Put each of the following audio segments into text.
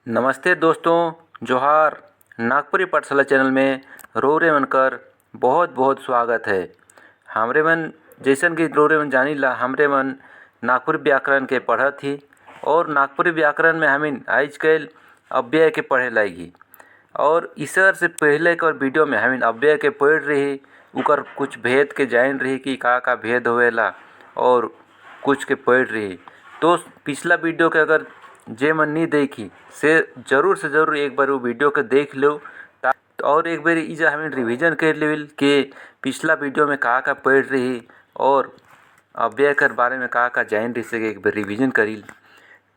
नमस्ते दोस्तों, जोहार। नागपुरी पाठशाला चैनल में रोरे मन कर बहुत बहुत स्वागत है। हमरे मन जैसन कि रोरे मन जानी ला, हमरे मन नागपुरी व्याकरण के पढ़त ही और नागपुरी व्याकरण में हमिन आजकल अव्यय के पढ़े लागी। और इसर से पहले कर वीडियो में हमिन अव्यय के पढ़ रही, उकर कुछ भेद के जान रही कि का भेद होवेला और कुछ के पढ़ रही। तो पिछला वीडियो के अगर जे मन नहीं देखी से ज़रूर एक बार वो वीडियो के देख लो। और एक बार इजा हमें रिवीजन कर लेवल के पिछला वीडियो में का पढ़ रही और अव्यय कर बारे में का जान रही से एक बार रिवीजन करी।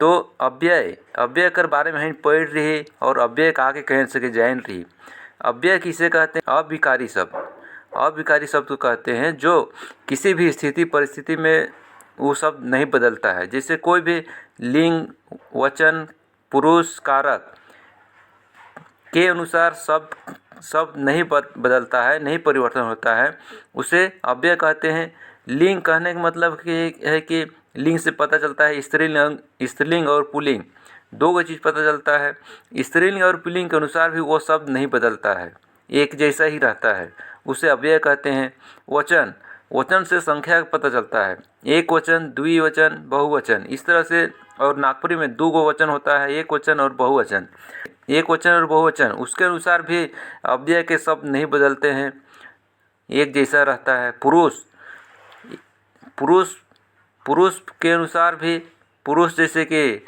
तो अव्यय कर बारे में हम पढ़ रही और अव्यय के कह सके जान रही। अव्यय किसे कहते हैं? अविकारी शब्द। अविकारी शब्द को कहते हैं जो किसी भी स्थिति परिस्थिति में वो शब्द नहीं बदलता है। जैसे कोई भी लिंग, वचन, पुरुष, कारक के अनुसार शब्द नहीं बदलता है, नहीं परिवर्तन होता है, उसे अव्यय कहते हैं। लिंग कहने का मतलब है कि लिंग से पता चलता है स्त्रीलिंग और पुल्लिंग दो चीज़ पता चलता है। स्त्रीलिंग और पुल्लिंग के अनुसार भी वो शब्द नहीं बदलता है, एक जैसा ही रहता है, उसे अव्यय कहते हैं। वचन से संख्या पता चलता है, एक वचन, द्विवचन, बहुवचन, इस तरह से। और नागपुरी में दो गो वचन होता है, एक वचन और बहुवचन। एक वचन और बहुवचन उसके अनुसार भी अव्यय के शब्द नहीं बदलते हैं, एक जैसा रहता है। पुरुष के अनुसार भी पुरुष जैसे कि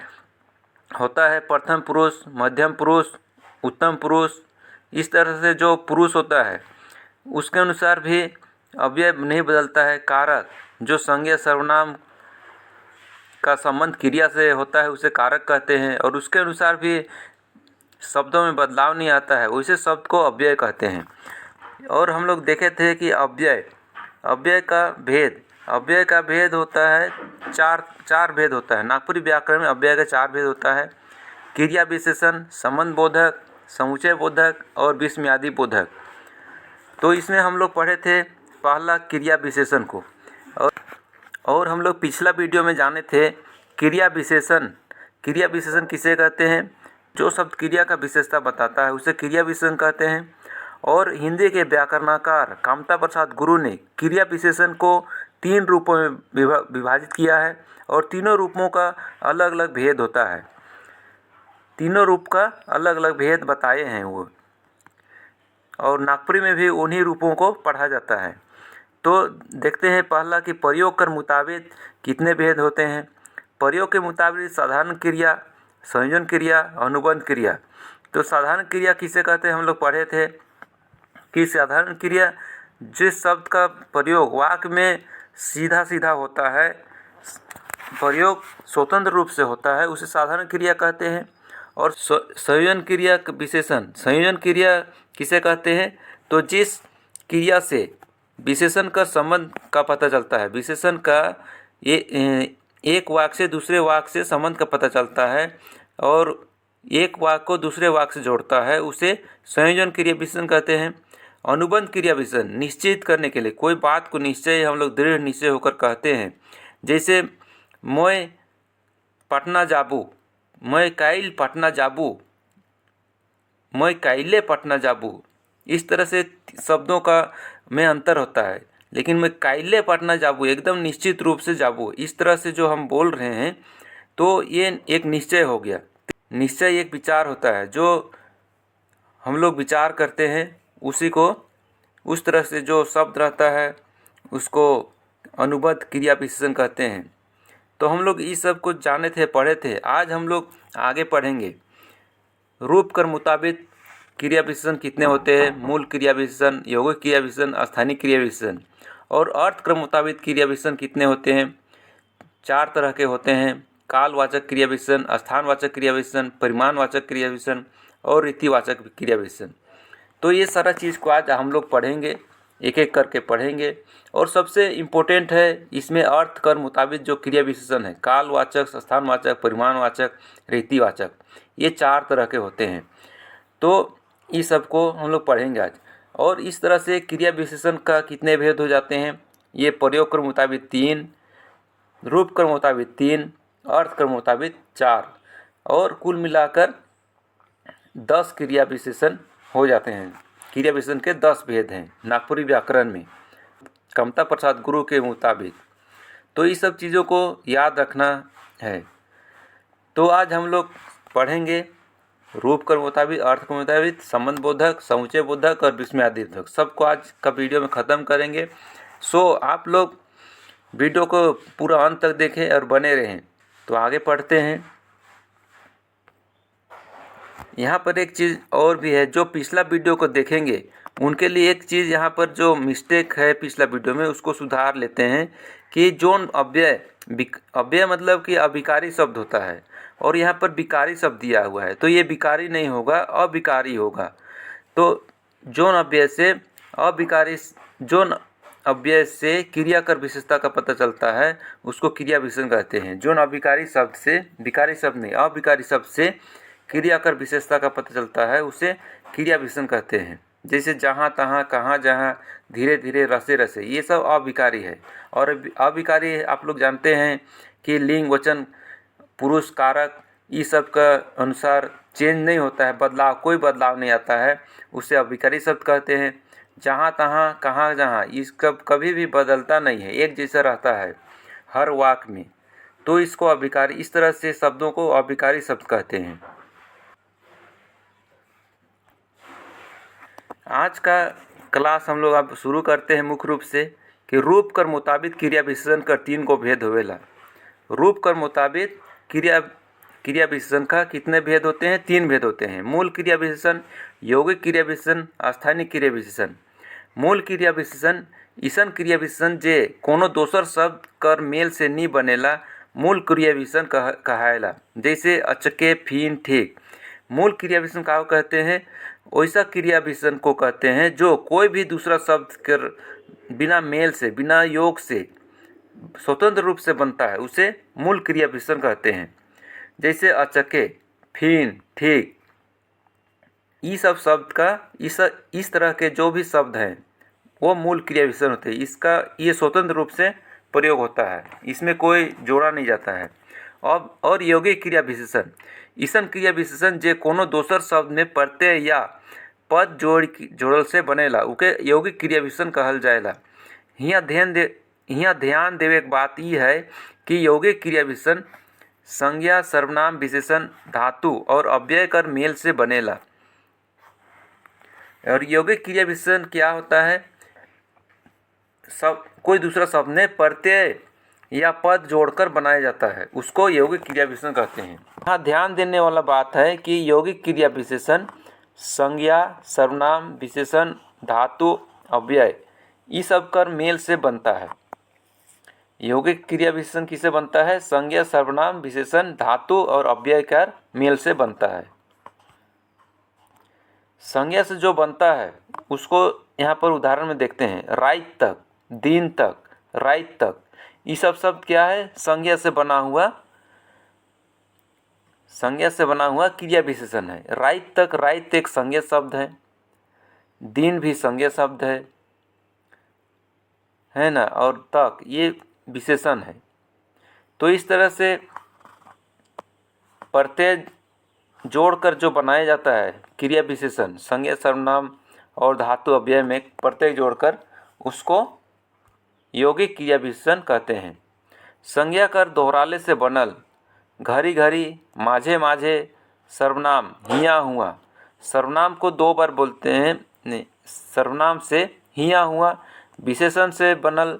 होता है प्रथम पुरुष, मध्यम पुरुष, उत्तम पुरुष, इस तरह से जो पुरुष होता है उसके अनुसार भी अव्यय नहीं बदलता है। कारक जो संज्ञा सर्वनाम का संबंध क्रिया से होता है उसे कारक कहते हैं और उसके अनुसार भी शब्दों में बदलाव नहीं आता है, वैसे शब्द को अव्यय कहते हैं। और हम लोग देखे थे कि अव्यय का भेद होता है, चार भेद होता है। नागपुरी व्याकरण में अव्यय का चार भेद होता है: क्रिया विशेषण, संबंध बोधक, समुच्चय बोधक और विस्मयादि बोधक। तो इसमें हम लोग पढ़े थे पहला क्रिया विशेषण को। और हम लोग पिछला वीडियो में जाने थे क्रिया विशेषण किसे कहते हैं? जो शब्द क्रिया का विशेषता बताता है उसे क्रिया विशेषण कहते हैं। और हिंदी के व्याकरणकार कामता प्रसाद गुरु ने क्रिया विशेषण को 3 रूपों में विभाजित किया है और तीनों रूपों का अलग अलग भेद होता है। तीनों रूप का अलग अलग भेद बताए हैं वो, और नागपुरी में भी उन्हीं रूपों को पढ़ा जाता है। तो देखते हैं पहला कि प्रयोग कर मुताबिक कितने भेद होते हैं। प्रयोग के मुताबिक साधारण क्रिया, संयोजन क्रिया, अनुबंध क्रिया। तो साधारण क्रिया किसे कहते हैं? हम लोग पढ़े थे कि साधारण क्रिया जिस शब्द का प्रयोग वाक्य में सीधा होता है, प्रयोग स्वतंत्र रूप से होता है, उसे साधारण क्रिया कहते हैं। और संयोजन क्रिया संयोजन क्रिया किसे कहते हैं? तो जिस क्रिया से विशेषण का संबंध का पता चलता है, विशेषण का एक वाक्य से दूसरे वाक्य से संबंध का पता चलता है और एक वाक्य को दूसरे वाक्य से जोड़ता है, उसे संयोजन क्रिया विशेषण कहते हैं। अनुबंध क्रिया विशेषण निश्चित करने के लिए, कोई बात को निश्चय हम लोग दृढ़ निश्चय होकर कहते हैं। जैसे मैं पटना जाबू, मैं काइल पटना जाबू, मैं काइले पटना जाबू, इस तरह से शब्दों का में अंतर होता है। लेकिन मैं काइले पटना जाबू, एकदम निश्चित रूप से जाबू, इस तरह से जो हम बोल रहे हैं तो ये एक निश्चय हो गया। निश्चय एक विचार होता है, जो हम लोग विचार करते हैं उसी को, उस तरह से जो शब्द रहता है उसको अनुबंध क्रिया विशेषण कहते हैं। तो हम लोग इस सब कुछ जाने थे, पढ़े थे। आज हम लोग आगे पढ़ेंगे रूप कर मुताबिक क्रिया विशेषण कितने होते हैं, मूल क्रिया विशेषण, यौगिक क्रिया विशेषण, स्थानिक क्रिया विशेषण। और अर्थ क्रम मुताबिक क्रिया विशेषण कितने होते हैं? 4 तरह के होते हैं: कालवाचक क्रिया विशेषण, स्थानवाचक क्रिया विशेषण, परिमाणवाचक क्रिया विशेषण और रीतिवाचक क्रिया विशेषण। तो ये सारा चीज़ को आज हम लोग पढ़ेंगे, एक एक करके पढ़ेंगे। और सबसे इम्पोर्टेंट है इसमें अर्थ कर मुताबिक जो क्रिया विशेषण है, कालवाचक, स्थानवाचक, परिमाणवाचक, रीतिवाचक, ये 4 तरह के होते हैं। तो इस सब को हम लोग पढ़ेंगे आज। और इस तरह से क्रिया विशेषण का कितने भेद हो जाते हैं? ये प्रयोग क्रम मुताबिक 3, रूप क्रम मुताबिक 3, अर्थ क्रम मुताबिक 4, और कुल मिलाकर 10 क्रिया विशेषण हो जाते हैं। क्रिया विशेषण के 10 भेद हैं नागपुरी व्याकरण में कमता प्रसाद गुरु के मुताबिक। तो इस सब चीज़ों को याद रखना है। तो आज हम लोग पढ़ेंगे रूप के मुताबिक, अर्थ के मुताबिक, संबंध बोधक, समुच्चय बोधक और विस्मयादिबोधक, सबको आज का वीडियो में ख़त्म करेंगे। सो आप लोग वीडियो को पूरा अंत तक देखें और बने रहें। तो आगे पढ़ते हैं। यहाँ पर एक चीज़ और भी है, जो पिछला वीडियो को देखेंगे उनके लिए एक चीज़ यहाँ पर जो मिस्टेक है पिछला वीडियो में उसको सुधार लेते हैं कि जोन अव्यय मतलब कि अविकारी शब्द होता है और यहाँ पर विकारी शब्द दिया हुआ है, तो ये विकारी नहीं होगा, अविकारी होगा। तो जोन अव्यय से क्रियाकर विशेषता का पता चलता है, उसको क्रिया विशेषण कहते हैं। जोन अविकारी शब्द से, विकारी शब्द नहीं, अविकारी शब्द से क्रियाकर विशेषता का पता चलता है, उसे क्रिया विशेषण कहते हैं। जैसे जहाँ तहाँ, कहाँ जहाँ, धीरे धीरे, रसे रसे, ये सब अविकारी है। और अविकारी आप लोग जानते हैं कि लिंग, वचन, पुरुष, कारक, ये सब का अनुसार चेंज नहीं होता है, कोई बदलाव नहीं आता है, उसे अविकारी शब्द कहते हैं। जहाँ तहाँ, कहाँ जहाँ, इसका कभी भी बदलता नहीं है, एक जैसा रहता है हर वाक्य में, तो इसको अविकारी, इस तरह से शब्दों को अविकारी शब्द कहते हैं। आज का क्लास हम लोग अब शुरू करते हैं मुख्य रूप से कि रूप कर मुताबिक क्रिया विशेषण का 3 को भेद होवेला। रूप कर मुताबिक क्रिया विशेषण का कितने भेद होते हैं? 3 भेद होते हैं। मूल क्रिया विशेषण, यौगिक क्रिया विशेषण, स्थानीय क्रिया विशेषण। मूल क्रिया विशेषण ईसन क्रिया विशेषण जे कोनो दोसर शब्द कर मेल से नहीं बनेला, मूल क्रिया विशेषण कहायला। जैसे अचके, फीन, ठीक। मूल क्रिया विशेषण का कहते हैं, वैसा क्रिया विशेषण को कहते हैं जो कोई भी दूसरा शब्द कर बिना मेल से, बिना योग से स्वतंत्र रूप से बनता है, उसे मूल क्रिया विशेषण कहते हैं। जैसे अचके, फीन, ठीक, ये सब शब्द का इस तरह के जो भी शब्द हैं वो मूल क्रिया विशेषण होते हैं। इसका ये स्वतंत्र रूप से प्रयोग होता है, इसमें कोई जोड़ा नहीं जाता है। और यौगिक क्रिया विशेषण ईसन क्रिया विशेषण जे कोनो दोसर शब्द में प्रत्यय या पद जोड़ल से बनेला, उके यौगिक क्रिया विशेषण कहल जाएला। हियाँ ध्यान देवे के बात यह है कि यौगिक क्रिया विशेषण संज्ञा, सर्वनाम, विशेषण, धातु और अव्यय कर मेल से बनेला। और यौगिक क्रिया विशेषण क्या होता है? कोई दूसरा शब्द में प्रत्यय या पद जोड़कर बनाया जाता है, उसको यौगिक क्रिया विशेषण कहते हैं। यहाँ ध्यान देने वाला बात है कि यौगिक क्रिया विशेषण संज्ञा, सर्वनाम, विशेषण, धातु, अव्यय, ये सब कर मेल से बनता है। यौगिक क्रिया विशेषण किससे बनता है? संज्ञा, सर्वनाम, विशेषण, धातु और अव्यय कर मेल से बनता है। संज्ञा से जो बनता है उसको यहाँ पर उदाहरण में देखते हैं। रात तक, दिन तक, रात तक, ये सब शब्द क्या है? संज्ञा से बना हुआ क्रिया विशेषण है। रात तक, रात एक संज्ञा शब्द है, दिन भी संज्ञा शब्द है ना, और तक ये विशेषण है। तो इस तरह से प्रत्यय जोड़कर जो बनाया जाता है क्रिया विशेषण, संज्ञा, सर्वनाम और धातु, अव्यय में प्रत्यय जोड़कर, उसको यौगिक क्रिया विशेषण कहते हैं। संज्ञा कर दोहराले से बनल, घड़ी घड़ी, माझे माझे, सर्वनाम, हिया हुआ। सर्वनाम को 2 बार बोलते हैं, सर्वनाम से हिया हुआ। विशेषण से बनल,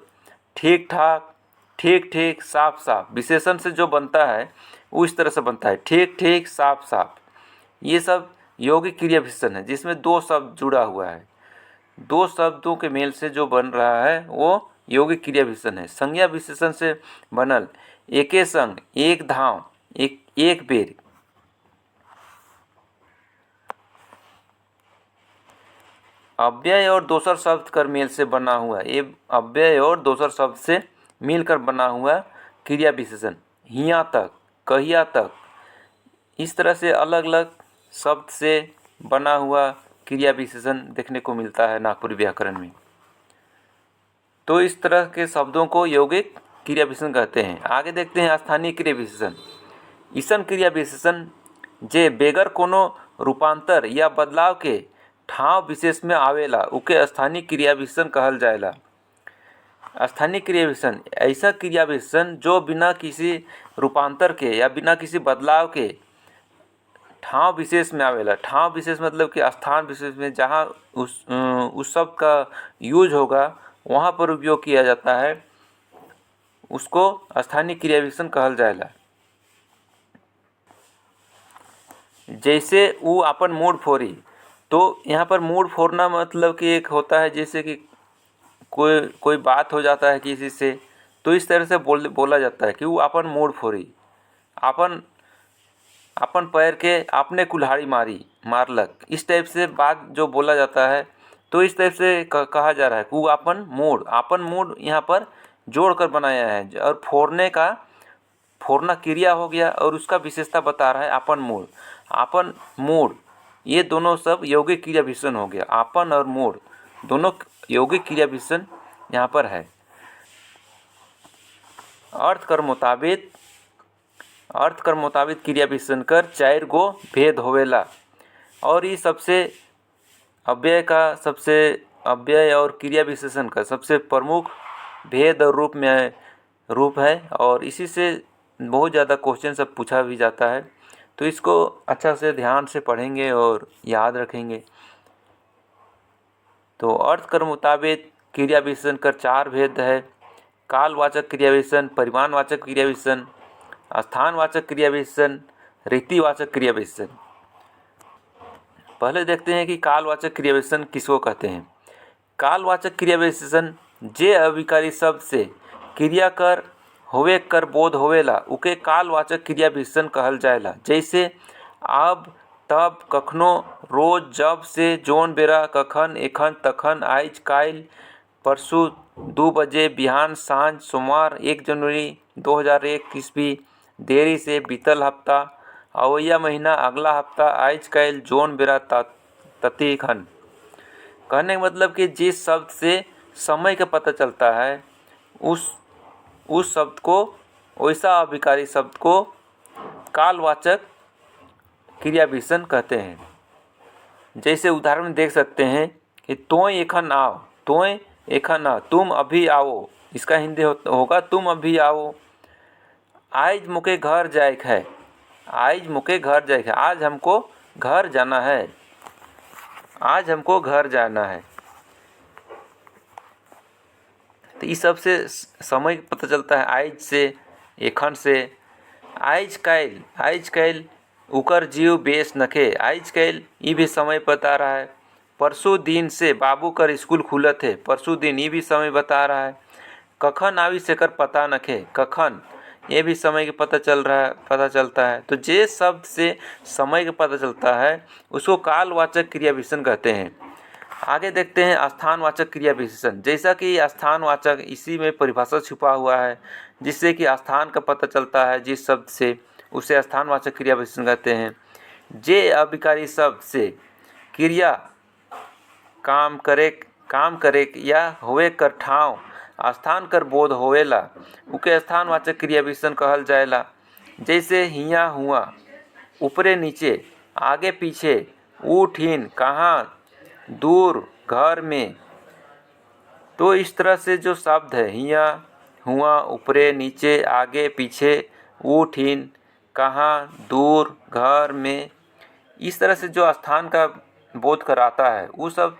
ठीक ठाक, ठीक ठीक, साफ साफ। विशेषण से जो बनता है वो इस तरह से बनता है, ठीक ठीक, साफ साफ। ये सब यौगिक क्रिया विशेषण है जिसमें 2 शब्द जुड़ा हुआ है। 2 शब्दों के मेल से जो बन रहा है वो यौगिक क्रिया विशेषण है। संज्ञा विशेषण से बनल, एके संग, एक धाव, एक बेर। अव्यय और दोसर शब्द कर मेल से बना हुआ, ये अव्यय और दोसर शब्द से मिलकर बना हुआ क्रिया विशेषण। हिया तक, कहिया तक, इस तरह से अलग अलग शब्द से बना हुआ क्रिया विशेषण देखने को मिलता है नागपुरी व्याकरण में। तो इस तरह के शब्दों को यौगिक क्रिया विशेषण कहते हैं। आगे देखते हैं स्थानीय क्रिया विशेषण। ईसन क्रिया विशेषण जे बेगर कोनो रूपांतर या बदलाव के ठाव विशेष में आवेला उके स्थानीय क्रिया विशेषण कहल जाएला। स्थानीय क्रिया विशेषण ऐसा क्रिया विशेषण जो बिना किसी रूपांतर के या बिना किसी बदलाव के ठाव विशेष में आवेला। ठाव विशेष मतलब कि स्थान विशेष में जहाँ उस शब्द का यूज होगा वहाँ पर उपयोग किया जाता है, उसको स्थानीय क्रिया विशेषण कहल जाएला। जैसे वो अपन मूड फोड़ी, तो यहाँ पर मूड फोड़ना मतलब कि एक होता है जैसे कि कोई बात हो जाता है किसी से, तो इस तरह से बोला जाता है कि वो अपन मूड फोड़ी, अपन पैर के आपने कुल्हाड़ी मारलक, इस टाइप से बात जो बोला जाता है। तो इस टाइप से कहा जा रहा है कि वो अपन मूड यहाँ पर जोड़ कर बनाया है, और फोड़ना क्रिया हो गया और उसका विशेषता बता रहा है अपन मूड ये दोनों सब यौगिक क्रिया विशेषण हो गया। अपन और मूड दोनों यौगिक क्रिया विशेषण यहाँ पर है। अर्थ कर मुताबिक क्रिया विशेषण कर 4 गो भेद होवेला, और ये अव्यय और क्रिया विशेषण का सबसे प्रमुख भेद और रूप है, और इसी से बहुत ज़्यादा क्वेश्चन सब पूछा भी जाता है। तो इसको अच्छा से ध्यान से पढ़ेंगे और याद रखेंगे। तो अर्थ कर मुताबिक क्रिया विशेषण कर 4 भेद है। कालवाचक क्रिया विशेषण, परिमाणवाचक क्रिया विशेषण, स्थानवाचक क्रिया विशेषण, रीतिवाचक क्रिया विशेषण। पहले देखते हैं कि कालवाचक क्रिया विशेषण किसको कहते हैं। कालवाचक क्रिया विशेषण जे अविकारी शब्द से क्रिया कर होवे कर बोध होवेला उके कालवाचक क्रिया विशेषण कहल जाएला। जैसे अब, तब, कखनो, रोज, जब से, जोन बेरा, कखन, एखन, तखन, आइज, काइल, परसों, 2 बजे, बिहान, सांझ, सोमवार, 1 जनवरी 2001 ईस्वी, देरी से, बीतल हफ्ता, अवैया महीना, अगला हफ्ता, आइज, काइल, जोन बेरा, तती, खन। कहने का मतलब कि जिस शब्द से समय का पता चलता है उस शब्द को, वैसा अभिकारी शब्द को कालवाचक क्रिया विशेषण कहते हैं। जैसे उदाहरण में देख सकते हैं कि तोय एखन आओ, तुम अभी आओ, इसका हिंदी होगा तुम अभी आओ। आज मुके घर जाए है, आज हमको घर जाना है। तो इस सब से समय पता चलता है, आइज से, एखन से। आइज काइल उकर जीव बेस नखे, आइज काइल ये भी समय बता रहा है। परसों दिन से बाबू कर स्कूल खुलत है, परसों दिन ये भी समय बता रहा है। कखन आवी से कर पता नखे, कखन ये भी समय के पता चलता है। तो जे शब्द से समय का पता चलता है उसको कालवाचक क्रिया विशेषण कहते हैं। आगे देखते हैं स्थानवाचक क्रिया विशेषण। जैसा कि स्थानवाचक, इसी में परिभाषा छुपा हुआ है जिससे कि स्थान का पता चलता है जिस शब्द से, उसे स्थानवाचक क्रिया विशेषण कहते हैं। जे अभिकारी शब्द से क्रिया काम करे या होवे कर ठाव स्थान कर बोध होवेला उके स्थानवाचक क्रिया विशेषण कहल जाएला। जैसे हिया हुआ, ऊपरे नीचे, आगे पीछे, ऊठ इन, कहाँ, दूर, घर में। तो इस तरह से जो शब्द है हिया हुआ, ऊपरे नीचे, आगे पीछे, ऊठ इन, कहाँ, दूर, घर में, इस तरह से जो स्थान का बोध कराता है वो सब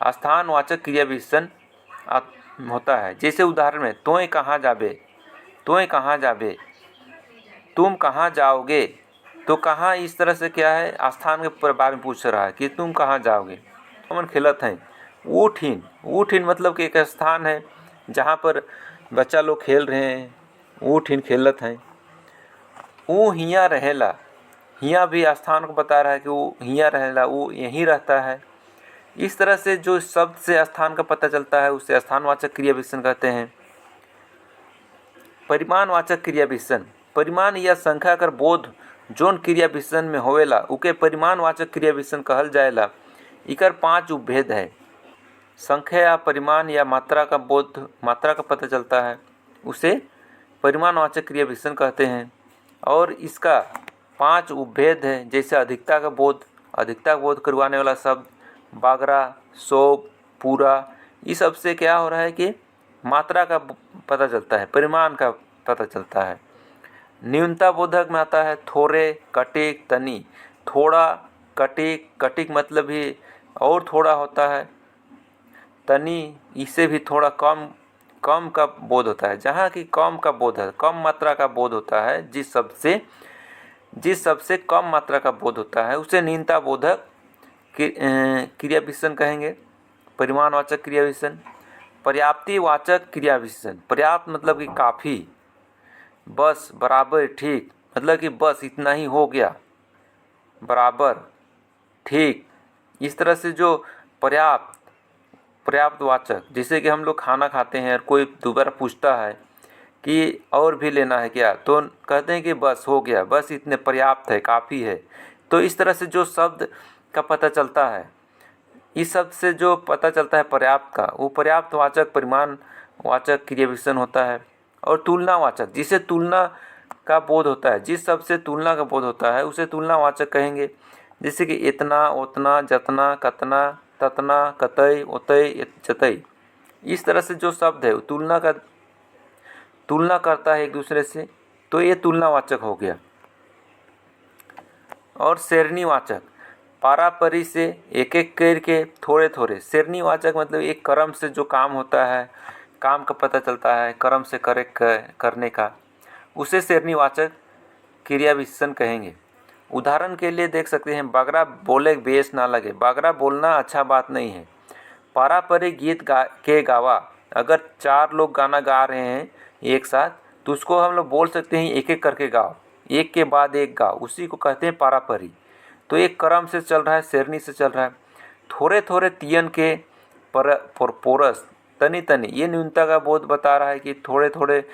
स्थानवाचक क्रिया विशेषण होता है। जैसे उदाहरण में तोय कहाँ जाबे, तुम कहाँ जाओगे। तो कहाँ इस तरह से क्या है, स्थान के बारे में पूछ रहा है कि तुम कहाँ जाओगे। हम खेलत हैं। ऊठ इन मतलब कि एक स्थान है जहाँ पर बच्चा लोग खेल रहे हैं, ऊठ इन खेलत हैं। वो हिया रहेला, हिया भी स्थान को बता रहा है कि वो हिया रहेला, वो यहीं रहता है। इस तरह से जो शब्द से स्थान का पता चलता है उसे स्थानवाचक क्रिया विशेषण कहते हैं। परिमाणवाचक क्रिया विशेषण, परिमाण या संख्या कर बोध जोन क्रिया विशेषण में होवेला उके परिमाणवाचक क्रिया विशेषण कहल जाएला। इकर 5 उपभेद है। संख्या या परिमाण या मात्रा का पता चलता है उसे परिमाणवाचक क्रिया विशेषण कहते हैं। और इसका 5 उपभेद हैं, जैसे अधिकता का बोध करवाने वाला शब्द बागरा, सौब, पूरा। इस सब से क्या हो रहा है कि मात्रा का पता चलता है, परिमाण का पता चलता है। न्यूनता बोधक में आता है थोड़े, कटिक, तनी। थोड़ा, कटिक, कटिक मतलब ही और थोड़ा होता है। तनी, इससे भी थोड़ा कम का बोध होता है। जहाँ की कम का बोध है, कम मात्रा का बोध होता है, जिस शब्द से कम मात्रा का बोध होता है उसे न्यूनता बोधक क्रिया विशेषण कहेंगे। परिमाणवाचक क्रिया विशेषण। पर्याप्तिवाचक क्रिया विशेषण। पर्याप्त मतलब कि काफ़ी, बस, बराबर, ठीक, मतलब कि बस इतना ही हो गया, बराबर, ठीक। इस तरह से जो पर्याप्तवाचक, जैसे कि हम लोग खाना खाते हैं और कोई दोबारा पूछता है कि और भी लेना है क्या, तो कहते हैं कि बस हो गया, बस इतने पर्याप्त है, काफ़ी है। तो इस तरह से जो शब्द का पता चलता है, इस शब्द से जो पता चलता है पर्याप्त का, वो पर्याप्तवाचक परिमाणवाचक क्रिया विशेषण होता है। और तुलनावाचक, जिसे तुलना का बोध होता है, जिस शब्द से तुलना का बोध होता है उसे तुलनावाचक कहेंगे। जैसे कि इतना, उतना, जतना, कतना, ततना, कतई, उतई, जतई। इस तरह से जो शब्द है वो तुलना करता है एक दूसरे से, तो ये तुलनावाचक हो गया। और श्रेणीवाचक, पारापरी से एक एक करके थोड़े थोड़े। श्रेणीवाचक मतलब एक क्रम से जो काम होता है, काम का पता चलता है, क्रम से करने का, उसे श्रेणीवाचक क्रिया विशेषण कहेंगे। उदाहरण के लिए देख सकते हैं, बागरा बोले बेस ना लगे। बागरा बोलना अच्छा बात नहीं है। पारापरी गीत के गावा, अगर 4 लोग गाना गा रहे हैं एक साथ, तो उसको हम लोग बोल सकते हैं एक एक करके गाओ, एक के बाद एक गाओ, उसी को कहते हैं पारापरी। तो एक क्रम से चल रहा है, शेरनी से चल रहा है। थोड़े थोड़े तियन के पोरस, तनी तनी, ये न्यूनता का बोध बता रहा है कि थोड़े थोड़े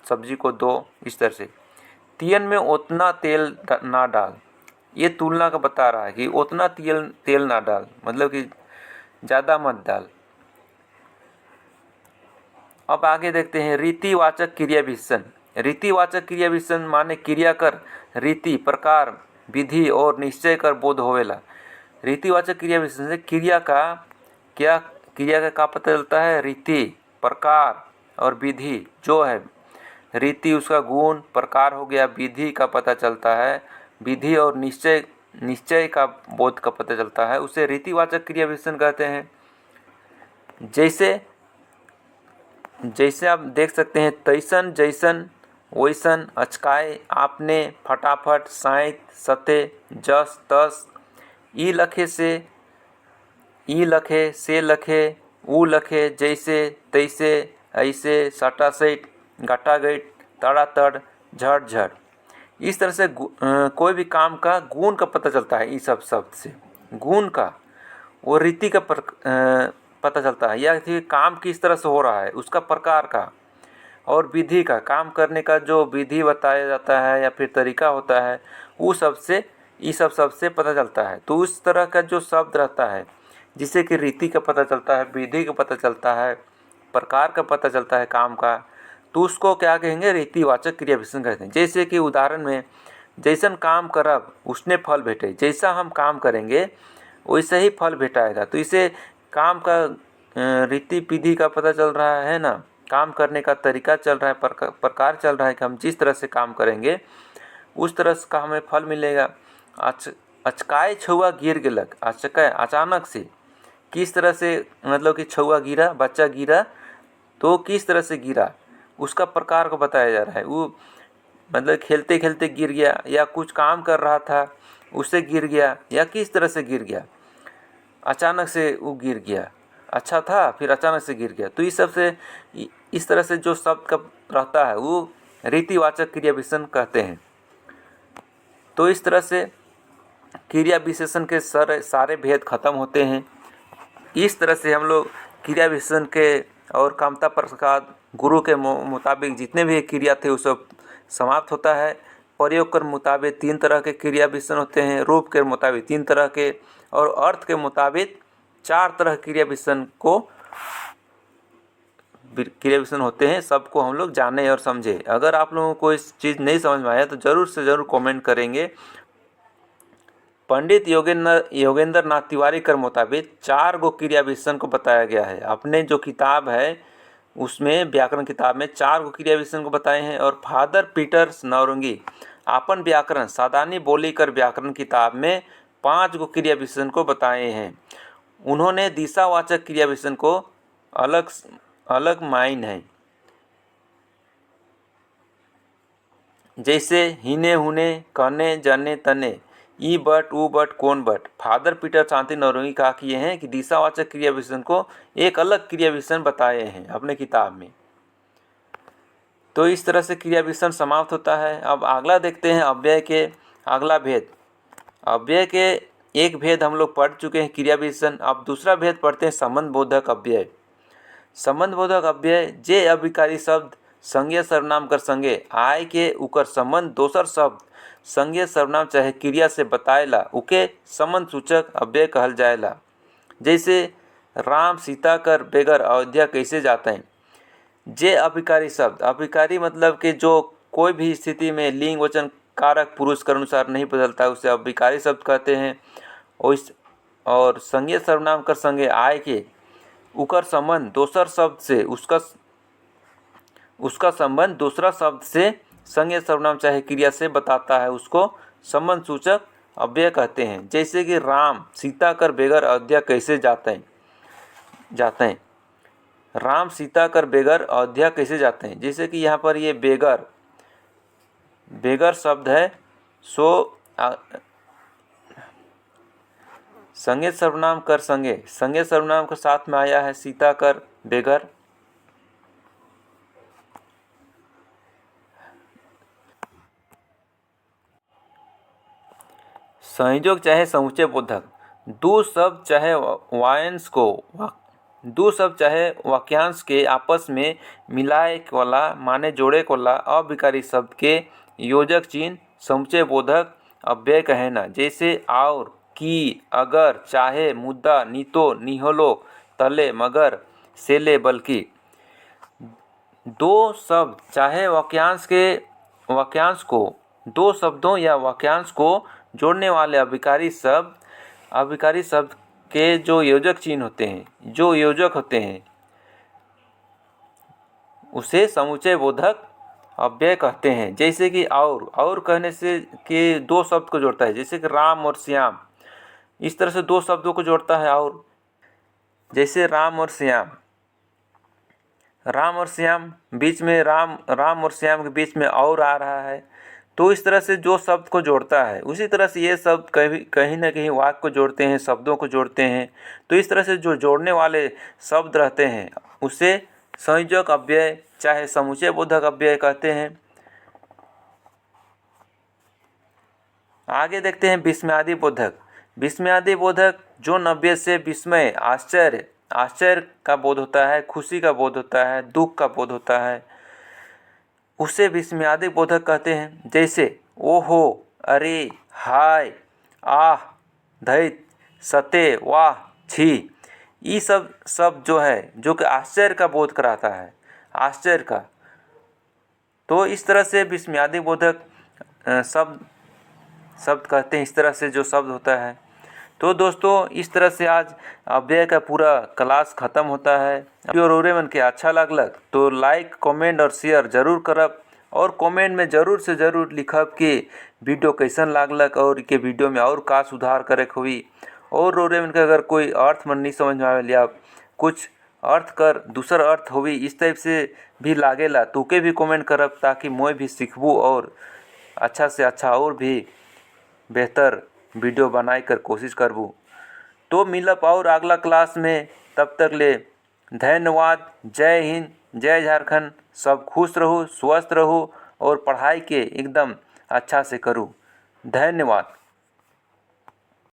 सब्जी को दो, इस तरह से। तियन में उतना तेल ना डाल, ये तुलना का बता रहा है कि उतना तेल ना डाल, मतलब कि ज़्यादा मत डाल। अब आगे देखते हैं रीतिवाचक क्रिया विशेषण। रीतिवाचक क्रिया विशेषण माने क्रिया कर रीति, प्रकार, विधि और निश्चय कर बोध होवेला। रीतिवाचक क्रिया विशेषण से क्रिया का पता चलता है, रीति, प्रकार और विधि जो है। रीति उसका गुण, प्रकार हो गया, विधि का पता चलता है, विधि और निश्चय का बोध का पता चलता है, उसे रीतिवाचक क्रिया विशेषण कहते हैं। जैसे आप देख सकते हैं, तैसन, जैसन, वैसन, अचकाए, आपने, फटाफट, साइत, सते, जस, तस, ई लखे, से लखे, ऊ लखे, जैसे, तैसे, ऐसे, सटासैट, गटागट, तड़ातड़, झट झट। इस तरह से कोई भी काम का गुण का पता चलता है। इस सब शब्द से गुण का, वो रीति का पता चलता है, या फिर काम किस तरह से हो रहा है उसका प्रकार का, और विधि का, काम करने का जो विधि बताया जाता है या फिर तरीका होता है, वो सबसे इस सब सबसे पता चलता है। तो उस तरह का जो शब्द रहता है, जिससे कि रीति का पता चलता है, विधि का पता चलता है, प्रकार का पता चलता है काम का, तो उसको क्या कहेंगे, रीतिवाचक क्रिया विशेषण कहते हैं। जैसे कि उदाहरण में, जैसन काम करब उसने फल भेटे, जैसा हम काम करेंगे वैसे ही फल भेटाएगा। तो इसे काम का रीति विधि का पता चल रहा है ना, काम करने का तरीका चल रहा है, प्रकार चल रहा है कि हम जिस तरह से काम करेंगे उस तरह का हमें फल मिलेगा। अचकाए छुआ गिर गेलक, अचकाए अचानक से, किस तरह से, मतलब कि छुआ गिरा, बच्चा गिरा, तो किस तरह से गिरा उसका प्रकार को बताया जा रहा है। वो मतलब खेलते खेलते गिर गया, या कुछ काम कर रहा था उससे गिर गया, या किस तरह से गिर गया, अचानक से वो गिर गया, अच्छा था फिर अचानक से गिर गया। तो इस सब से, इस तरह से जो शब्द का रहता है वो रीतिवाचक क्रिया विशेषण कहते हैं। तो इस तरह से क्रिया विशेषण के सारे भेद खत्म होते हैं। इस तरह से हम लोग क्रिया विशेषण के और कामता प्रसाद गुरु के मुताबिक जितने भी क्रिया थे वो सब समाप्त होता है। प्रयोग के मुताबिक 3 तरह के क्रिया विशेषण होते हैं, रूप के मुताबिक 3 तरह के, और अर्थ के मुताबिक 4 तरह क्रिया विशेषण को क्रिया विशेषण होते हैं सबको हम लोग जाने और समझे। अगर आप लोगों को इस चीज़ नहीं समझ में आया तो ज़रूर से ज़रूर कमेंट करेंगे। पंडित योगेंद्र नाथ तिवारी के मुताबिक 4 गो क्रिया विशेषण को बताया गया है। अपने जो किताब है उसमें व्याकरण किताब में 4 गो क्रिया विशेषण को बताए हैं। और फादर पीटर नौरंगी अपन व्याकरण सादानी बोली कर व्याकरण किताब में 5 गो क्रिया विशेषण को बताए हैं। उन्होंने दिशावाचक क्रिया विशेषण को अलग अलग माइन है, जैसे हिने हुने, कहने, जने, तने, ई बट, ऊ बट, कौन बट। फादर पीटर शांति नौरंगी कहा कि ये हैं कि दिशावाचक क्रिया विशेषण को एक अलग क्रिया विशेषण बताए हैं अपने किताब में। तो इस तरह से क्रिया विशेषण समाप्त होता है। अब अगला देखते हैं अव्यय के अगला भेद। अव्यय के एक भेद हम लोग पढ़ चुके हैं क्रिया विशेषण। अब दूसरा भेद पढ़ते हैं संबंध बोधक अव्यय। संबंध बोधक अव्यय जे अभिकारी शब्द संज्ञेय सर्वनाम कर संगे आय के उकर संबंध दोसर शब्द संज्ञेय सर्वनाम चाहे क्रिया से बताएला उके संबंध सूचक अव्यय कहल जाएला। जैसे राम सीता कर बेगर अयोध्या कैसे जाते हैं। जे अभिकारी शब्द, अभिकारी मतलब कि जो कोई भी स्थिति में लिंग वचन कारक पुरुष के अनुसार नहीं बदलता उसे अभिकारी शब्द कहते हैं। और संज्ञेय सर्वनाम कर संगे आय के उकर संबंध दोसर शब्द से उसका संबंध दूसरा शब्द से संज्ञेय सर्वनाम चाहे क्रिया से बताता है, उसको संबंध सूचक अव्यय कहते हैं। जैसे कि राम सीता कर बेगर अयोध्या कैसे जाते हैं। राम सीता कर बेगर अयोध्या कैसे जाते हैं। जैसे कि यहाँ पर ये बेगर शब्द है, सो संज्ञेय सर्वनाम कर संज्ञेय सर्वनाम के साथ में आया है सीता कर बेगर। संयोजक चाहे समुच्चय बोधक दो शब्द चाहे वाक्यांश के आपस में मिलाए वाला माने जोड़े वाला अभिकारी शब्द के योजक चिन्ह समुच्चय बोधक अव्यय कहेना। जैसे और, की, अगर, चाहे, मुद्दा, नीतो, निहलो, तले, मगर, सेले, बल्कि। दो शब्द चाहे वाक्यांश को दो शब्दों या वाक्यांश को जोड़ने वाले अभिकारी शब्द के जो योजक चिन्ह होते हैं, जो योजक होते हैं, उसे समुच्चय बोधक अव्यय कहते हैं। जैसे कि और कहने से कि दो शब्द को जोड़ता है, जैसे कि राम और श्याम, इस तरह से दो शब्दों को जोड़ता है। और जैसे राम और श्याम बीच में राम और श्याम के बीच में और आ रहा है, तो इस तरह से जो शब्द को जोड़ता है, उसी तरह से ये शब्द कहीं ना कहीं वाक्य को जोड़ते हैं, शब्दों को जोड़ते हैं। तो इस तरह से जो जोड़ने वाले शब्द रहते हैं उसे संयोजक अव्यय चाहे समुच्चय बोधक अव्यय कहते हैं। आगे देखते हैं विस्मयादि बोधक। विस्मयादि बोधक जो नव्य से विस्मय, आश्चर्य का बोध होता है, खुशी का बोध होता है, दुख का बोध होता है, उसे विस्मयादि बोधक कहते हैं। जैसे ओहो, अरे, हाय, आह, दैत, सते, वाह, छी, ये सब शब्द जो है जो कि आश्चर्य का बोध कराता है, आश्चर्य का। तो इस तरह से विस्मयादि बोधक शब्द कहते हैं, इस तरह से जो शब्द होता है। तो दोस्तों इस तरह से आज अव्यय का पूरा क्लास ख़त्म होता है। और मन के अच्छा लगलक तो लाइक, कमेंट और शेयर जरूर करब। और कमेंट में ज़रूर से ज़रूर लिखब कि वीडियो कैसन लागलक और के वीडियो में और का सुधार करे हुई। और मन के अगर कोई अर्थ मन नहीं समझ में आवे या कुछ अर्थ कर दूसर अर्थ होवी इस टाइप से भी लागेला तो के भी कमेंट करब, ताकि मैं भी सीखबू और अच्छा से अच्छा और भी बेहतर वीडियो बनाए कर कोशिश करबू। तो मिलब और अगला क्लास में, तब तक ले धन्यवाद। जय हिंद, जय झारखंड। सब खुश रहो, स्वस्थ रहो और पढ़ाई के एकदम अच्छा से करूँ। धन्यवाद।